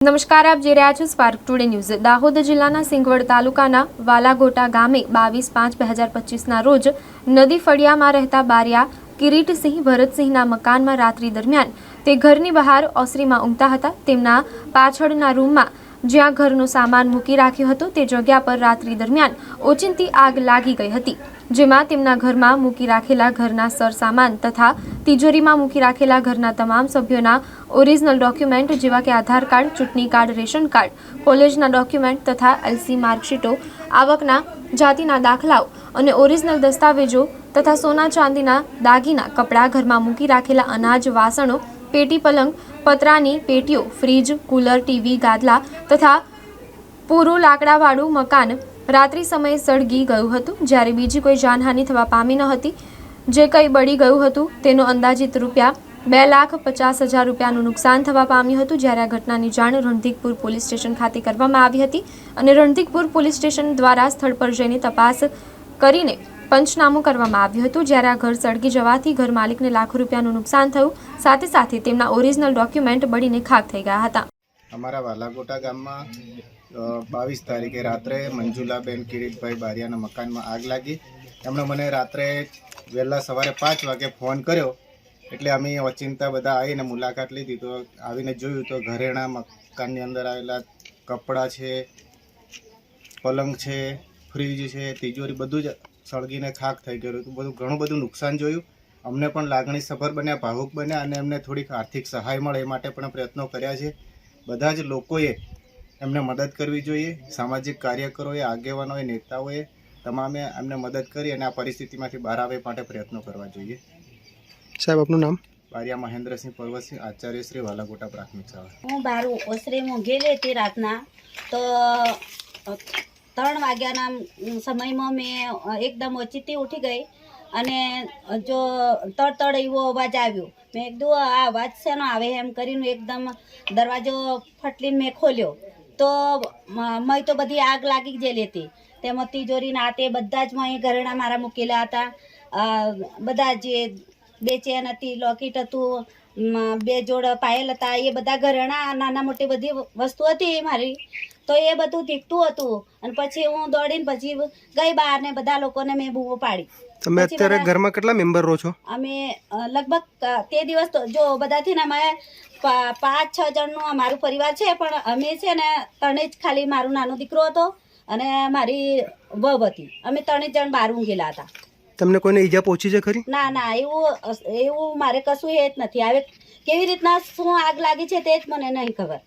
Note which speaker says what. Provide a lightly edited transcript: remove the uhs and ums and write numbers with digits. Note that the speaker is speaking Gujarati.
Speaker 1: નમસ્કાર, આપ જોઈ રહ્યા છો સ્પાર્ક ટુડે ન્યૂઝ। દાહોદ જિલ્લાના સિંગવડ તાલુકાના વાલાગોટા ગામે 22/5/2025ના રોજ નદી ફળિયામાં રહેતા બારિયા કિરીટસિંહ ભરતસિંહના મકાનમાં રાત્રિ દરમિયાન તે ઘરની બહાર ઓસરીમાં ઊંઘતા હતા। તેમના પાછળના રૂમમાં જ્યાં ઘરનો સામાન મૂકી રાખ્યો હતો તે જગ્યા પર રાત્રિ દરમિયાન ઓચિંતી આગ લાગી ગઈ હતી, જેમાં તેમના ઘરમાં મૂકી રાખેલા ઘરના સરસામાન તથા તિજોરીમાં મૂકી રાખેલા ઘરના તમામ સભ્યોના ઓરિજિનલ ડોક્યુમેન્ટ જેવા કે આધાર કાર્ડ, ચૂંટણી કાર્ડ, રેશન કાર્ડ, કોલેજના ડોક્યુમેન્ટ તથા એલસી માર્કશીટો, આવકના જાતિના દાખલાઓ અને ઓરિજિનલ દસ્તાવેજો તથા સોના ચાંદીના દાગીના, કપડાં, ઘરમાં મૂકી રાખેલા અનાજ, વાસણો, પેટી, પલંગ, પતરાની પેટીઓ, ફ્રીજ, કુલર, ટીવી, ગાદલા તથા પૂરું લાકડાવાળું મકાન રાત્રિ સમયે સળગી ગયું હતું, જ્યારે બીજી કોઈ જાનહાનિ થવા પામી ન હતી। જે કંઈ બળી ગયું હતું તેનો અંદાજિત ₹2,50,000 રૂપિયાનું નુકસાન થવા પામ્યું હતું, જ્યારે આ ઘટનાની જાણ રણધીકપુર પોલીસ સ્ટેશન ખાતે કરવામાં આવી હતી અને રણધીકપુર પોલીસ સ્ટેશન દ્વારા સ્થળ પર જઈને તપાસ કરીને પંચનામું કરવામાં આવ્યું હતું, જ્યારે આ ઘર સળગી જવાથી ઘર માલિકને લાખો રૂપિયાનું નુકસાન થયું, સાથે સાથે તેમના ઓરિજિનલ ડોક્યુમેન્ટ બળીને ખાક થઈ ગયા હતા।
Speaker 2: અમારા વાલાગોટા ગામમાં 22 તારીખે રાત્રે મંજુલાબેન કિરીટભાઈ બારિયાના મકાનમાં આગ લાગી। એમણે મને રાત્રે વહેલા સવારે 5 વાગે ફોન કર્યો, એટલે અમે ઓચિંતા બધા આવીને મુલાકાત લીધી। તો આવીને જોયું તો ઘરેણા મકાનની અંદર આવેલા કપડાં છે, પલંગ છે, ફ્રીજ છે, તિજોરી બધું જ સળગીને ખાક થઈ ગયું હતું। ઘણું બધું નુકસાન જોયું। અમને પણ લાગણી સભર બન્યા, ભાવુક બન્યા અને એમને થોડીક આર્થિક સહાય મળે એ માટે પણ પ્રયત્નો કર્યા છે। બધા જ લોકોએ એમને મદદ કરવી જોઈએ। સામાજિક કાર્યકરોએ, આગેવાનોએ, નેતાઓએ તમામે એમને મદદ કરી અને આ પરિસ્થિતિમાંથી બહાર આવે માટે પ્રયત્નો કરવા જોઈએ।
Speaker 3: સાહેબ, આપનું નામ?
Speaker 2: બારિયા મહેન્દ્રસિંહ પર્વતસિંહ, આચાર્ય શ્રી વાલાગોટા પ્રાથમિક શાળા।
Speaker 4: હું બારું ઓસરીમાં ગયેલી હતી રાતના, તો 3 વાગ્યાના સમયમાં મેં એકદમ ઓચિતી ઉઠી ગઈ અને જો તડતડ એવો અવાજ આવ્યો। મેં કીધું આ અવાજ શેનો આવે એમ કરીને એકદમ દરવાજો ફટલીને મેં ખોલ્યો તો મય તો બધી આગ લાગી ગયેલી હતી। તેમાં તિજોરીના તે બધા જ મય ઘરેણા મારા મૂકેલા હતા। બધા જે બેચેન હતી, લોકેટ હતું, 2 જોડ પાયલ હતા, એ બધા ઘરેણા નાના મોટી બધી વસ્તુ હતી મારી, તો એ બધું દીખતું હતું। અને પછી હું દોડીને પછી ગઈ બહાર ને બધા લોકોને મેં બૂમો પાડી।
Speaker 3: તમે અત્યારે ઘરમાં કેટલા મેમ્બર રહો છો?
Speaker 4: અમે લગભગ તે દિવસ તો જો બધાથી ને અમે 5-6 જણનું અમારું પરિવાર છે, પણ અમે છે ને 3 જ ખાલી મારું નાનો દીકરો હતો અને મારી વહુ હતી। અમે 3 જણ બહાર ઊંઘેલા હતા।
Speaker 3: તમને કોઈને ઈજા પહોંચી છે ખરી?
Speaker 4: ના, એવું મારે કશું એ જ નથી। હવે કેવી રીતના શું આગ લાગી છે તે જ મને નહીં ખબર।